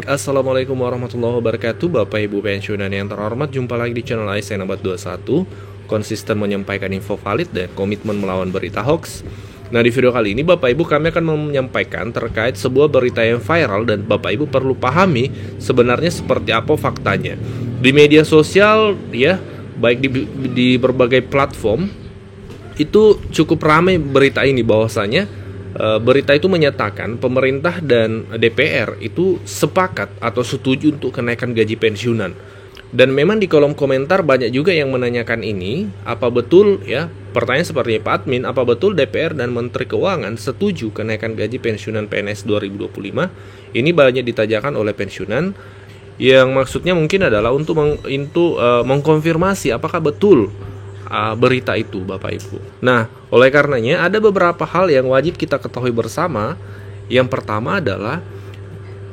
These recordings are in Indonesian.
Assalamualaikum warahmatullahi wabarakatuh. Bapak Ibu pensiunan yang terhormat, jumpa lagi di channel ASN Abad 21, konsisten menyampaikan info valid dan komitmen melawan berita hoax. Nah, di video kali ini Bapak Ibu kami akan menyampaikan terkait sebuah berita yang viral dan Bapak Ibu perlu pahami sebenarnya seperti apa faktanya. Di media sosial ya, baik di berbagai platform itu cukup ramai berita ini, bahwasanya berita itu menyatakan pemerintah dan DPR itu sepakat atau setuju untuk kenaikan gaji pensiunan. Dan memang di kolom komentar banyak juga yang menanyakan ini, apa betul ya, pertanyaan seperti Pak Admin, apa betul DPR dan Menteri Keuangan setuju kenaikan gaji pensiunan PNS 2025? Ini banyak ditanyakan oleh pensiunan, yang maksudnya mungkin adalah untuk mengkonfirmasi apakah betul berita itu, Bapak Ibu. Nah, oleh karenanya ada beberapa hal yang wajib kita ketahui bersama. Yang pertama adalah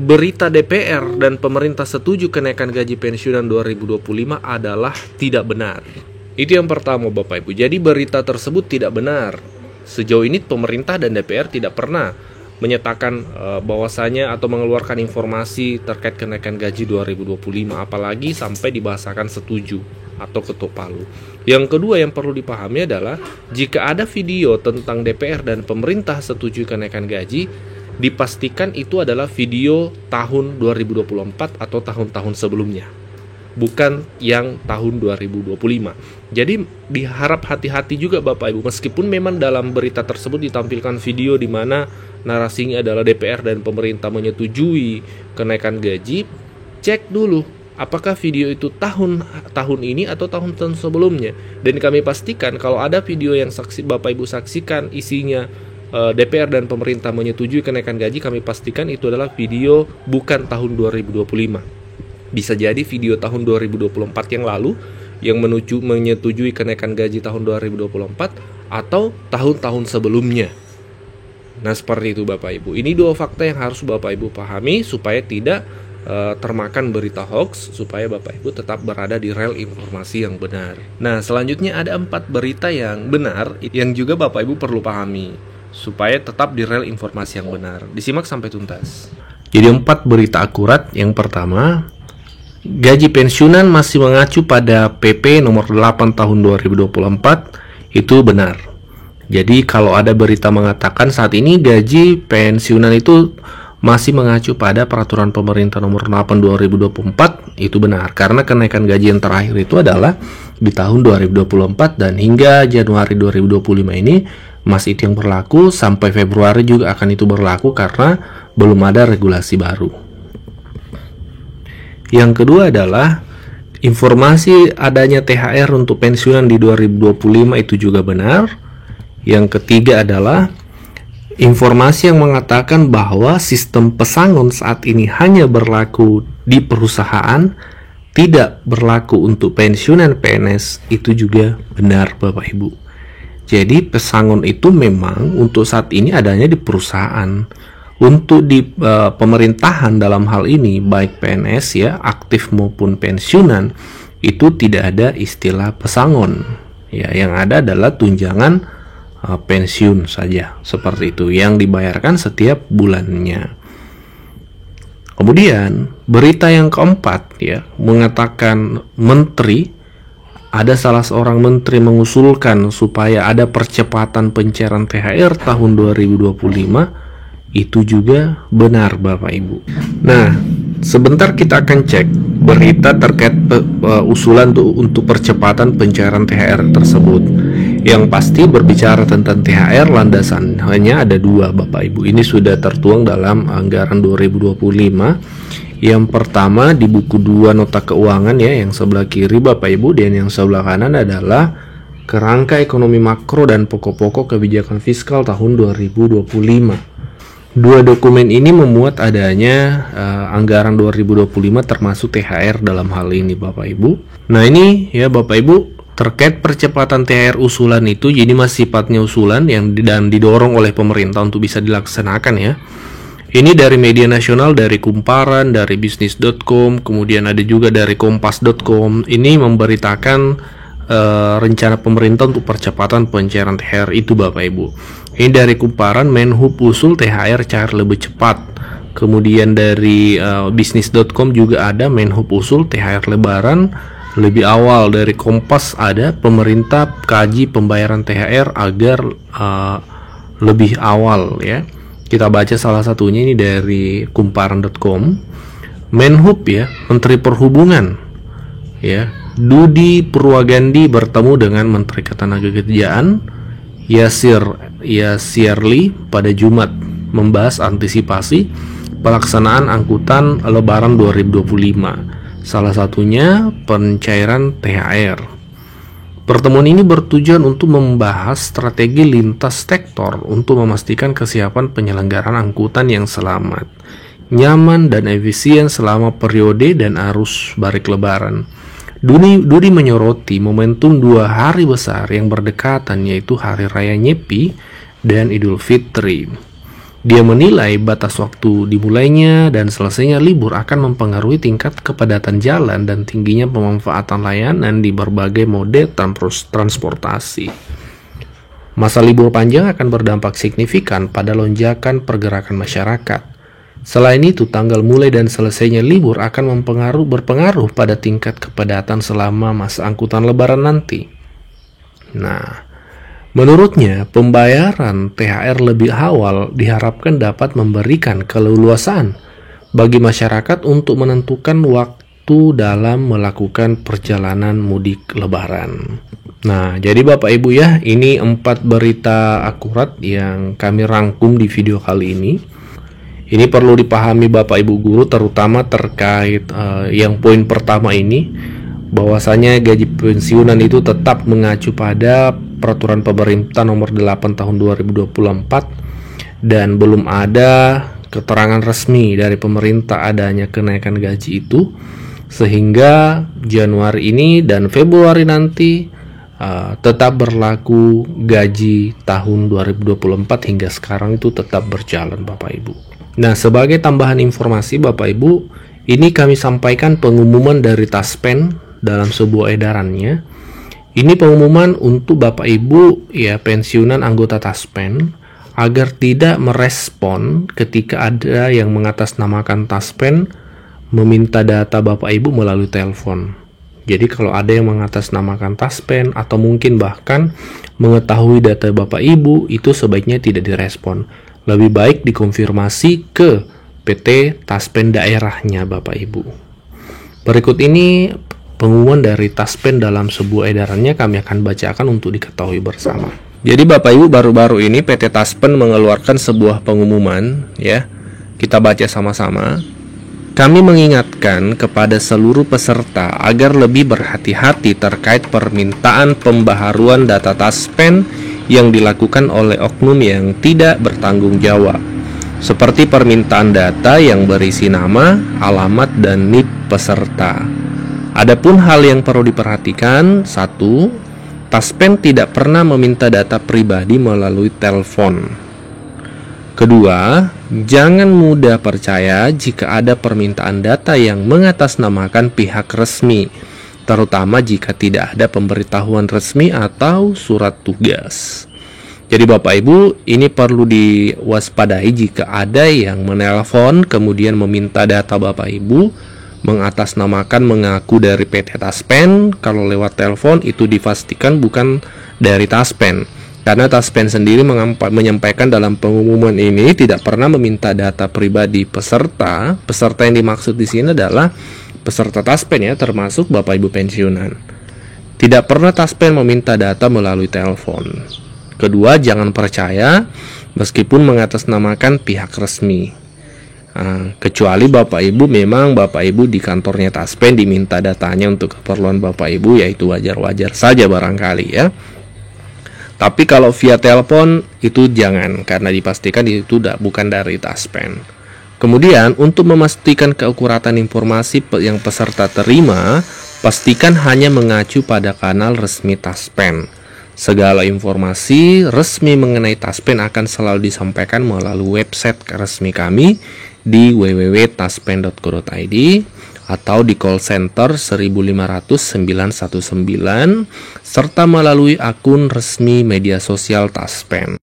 berita DPR dan pemerintah setuju kenaikan gaji pensiunan 2025 adalah tidak benar. Itu yang pertama, Bapak Ibu. Jadi berita tersebut tidak benar. Sejauh ini pemerintah dan DPR tidak pernah menyatakan bahwasanya atau mengeluarkan informasi terkait kenaikan gaji 2025, apalagi sampai dibahasakan setuju atau ketok palu. Yang kedua yang perlu dipahami adalah jika ada video tentang DPR dan pemerintah setuju kenaikan gaji, dipastikan itu adalah video tahun 2024 atau tahun-tahun sebelumnya, bukan yang tahun 2025. Jadi diharap hati-hati juga Bapak Ibu, meskipun memang dalam berita tersebut ditampilkan video di mana narasinya adalah DPR dan pemerintah menyetujui kenaikan gaji, cek dulu apakah video itu tahun ini atau tahun sebelumnya. Dan kami pastikan kalau ada video yang Bapak Ibu saksikan isinya DPR dan pemerintah menyetujui kenaikan gaji, kami pastikan itu adalah video bukan tahun 2025. Bisa jadi video tahun 2024 yang lalu yang menyetujui kenaikan gaji tahun 2024 atau tahun-tahun sebelumnya. Nah, seperti itu Bapak Ibu. Ini dua fakta yang harus Bapak Ibu pahami supaya tidak termakan berita hoax, supaya Bapak Ibu tetap berada di rel informasi yang benar. Nah, selanjutnya ada 4 berita yang benar yang juga Bapak Ibu perlu pahami supaya tetap di rel informasi yang benar. Disimak sampai tuntas. Jadi 4 berita akurat. Yang pertama, gaji pensiunan masih mengacu pada PP nomor 8 tahun 2024, itu benar. Jadi kalau ada berita mengatakan saat ini gaji pensiunan itu masih mengacu pada peraturan pemerintah nomor 8 2024, itu benar. Karena kenaikan gaji yang terakhir itu adalah di tahun 2024 dan hingga Januari 2025 ini masih itu yang berlaku, sampai Februari juga akan itu berlaku karena belum ada regulasi baru. Yang kedua adalah informasi adanya THR untuk pensiunan di 2025 itu juga benar. Yang ketiga adalah informasi yang mengatakan bahwa sistem pesangon saat ini hanya berlaku di perusahaan, tidak berlaku untuk pensiunan PNS, itu juga benar Bapak Ibu. Jadi pesangon itu memang untuk saat ini adanya di perusahaan. Untuk di pemerintahan dalam hal ini, baik PNS ya, aktif maupun pensiunan, itu tidak ada istilah pesangon. Ya, yang ada adalah tunjangan pensiun saja, seperti itu, yang dibayarkan setiap bulannya. Kemudian berita yang keempat ya, mengatakan ada salah seorang menteri mengusulkan supaya ada percepatan pencairan THR tahun 2025, itu juga benar Bapak Ibu. Nah, sebentar kita akan cek berita terkait usulan untuk percepatan pencairan THR tersebut. Yang pasti berbicara tentang THR, landasannya ada 2 Bapak Ibu. Ini sudah tertuang dalam anggaran 2025. Yang pertama di buku 2 nota keuangan ya, yang sebelah kiri Bapak Ibu, dan yang sebelah kanan adalah kerangka ekonomi makro dan pokok-pokok kebijakan fiskal tahun 2025. 2 dokumen ini memuat adanya anggaran 2025 termasuk THR dalam hal ini Bapak Ibu. Nah, ini ya Bapak Ibu, terkait percepatan THR usulan itu, jadi masih sifatnya usulan dan didorong oleh pemerintah untuk bisa dilaksanakan ya. Ini dari media nasional, dari Kumparan, dari bisnis.com, kemudian ada juga dari kompas.com. Ini memberitakan rencana pemerintah untuk percepatan pencairan THR itu Bapak Ibu. Ini dari Kumparan, Menhub usul THR cair lebih cepat. Kemudian dari bisnis.com juga ada Menhub usul THR lebaran lebih awal. Dari Kompas ada pemerintah kaji pembayaran THR agar lebih awal ya. Kita baca salah satunya ini dari kumparan.com. Menhub ya, Menteri Perhubungan ya, Budi Purwagandi bertemu dengan Menteri Ketenagakerjaan Yasirli pada Jumat membahas antisipasi pelaksanaan angkutan Lebaran 2025. Salah satunya pencairan THR. Pertemuan ini bertujuan untuk membahas strategi lintas sektor untuk memastikan kesiapan penyelenggaraan angkutan yang selamat, nyaman, dan efisien selama periode dan arus balik Lebaran. Budi menyoroti momentum 2 hari besar yang berdekatan, yaitu Hari Raya Nyepi dan Idul Fitri. Dia menilai batas waktu dimulainya dan selesainya libur akan mempengaruhi tingkat kepadatan jalan dan tingginya pemanfaatan layanan di berbagai mode transportasi. Masa libur panjang akan berdampak signifikan pada lonjakan pergerakan masyarakat. Selain itu, tanggal mulai dan selesainya libur akan berpengaruh pada tingkat kepadatan selama masa angkutan Lebaran nanti. Nah, menurutnya, pembayaran THR lebih awal diharapkan dapat memberikan keleluasaan bagi masyarakat untuk menentukan waktu dalam melakukan perjalanan mudik Lebaran. Nah, jadi Bapak Ibu ya, ini 4 berita akurat yang kami rangkum di video kali ini. Ini perlu dipahami Bapak Ibu guru, terutama terkait yang poin pertama ini, bahwasanya gaji pensiunan itu tetap mengacu pada Peraturan Pemerintah Nomor 8 Tahun 2024 dan belum ada keterangan resmi dari pemerintah adanya kenaikan gaji itu, sehingga Januari ini dan Februari nanti tetap berlaku gaji tahun 2024 hingga sekarang itu tetap berjalan Bapak Ibu. Nah, sebagai tambahan informasi Bapak Ibu, ini kami sampaikan pengumuman dari Taspen dalam sebuah edarannya. Ini pengumuman untuk Bapak Ibu ya pensiunan anggota Taspen agar tidak merespon ketika ada yang mengatasnamakan Taspen meminta data Bapak Ibu melalui telepon. Jadi kalau ada yang mengatasnamakan Taspen atau mungkin bahkan mengetahui data Bapak Ibu, itu sebaiknya tidak direspon. Lebih baik dikonfirmasi ke PT Taspen daerahnya Bapak Ibu. Berikut ini pengumuman dari Taspen dalam sebuah edarannya, kami akan bacakan untuk diketahui bersama. Jadi Bapak Ibu, baru-baru ini PT Taspen mengeluarkan sebuah pengumuman ya. Kita baca sama-sama. Kami mengingatkan kepada seluruh peserta agar lebih berhati-hati terkait permintaan pembaharuan data Taspen yang dilakukan oleh oknum yang tidak bertanggung jawab, seperti permintaan data yang berisi nama, alamat, dan NIP peserta. Adapun hal yang perlu diperhatikan, 1. Taspen tidak pernah meminta data pribadi melalui telepon. 2. Jangan mudah percaya jika ada permintaan data yang mengatasnamakan pihak resmi, terutama jika tidak ada pemberitahuan resmi atau surat tugas. Jadi Bapak Ibu, ini perlu diwaspadai jika ada yang menelpon kemudian meminta data Bapak Ibu, mengatasnamakan mengaku dari PT Taspen. Kalau lewat telepon itu dipastikan bukan dari Taspen, karena Taspen sendiri menyampaikan dalam pengumuman ini tidak pernah meminta data pribadi peserta. Peserta yang dimaksud di sini adalah peserta Taspen ya, termasuk Bapak Ibu pensiunan. Tidak pernah Taspen meminta data melalui telepon. 2, jangan percaya meskipun mengatasnamakan pihak resmi. Kecuali Bapak Ibu memang Bapak Ibu di kantornya Taspen diminta datanya untuk keperluan Bapak Ibu, yaitu wajar-wajar saja barangkali ya. Tapi kalau via telepon itu jangan, karena dipastikan itu bukan dari Taspen. Kemudian, untuk memastikan keakuratan informasi yang peserta terima, pastikan hanya mengacu pada kanal resmi Taspen. Segala informasi resmi mengenai Taspen akan selalu disampaikan melalui website resmi kami di www.taspen.co.id atau di call center 1500919 serta melalui akun resmi media sosial Taspen.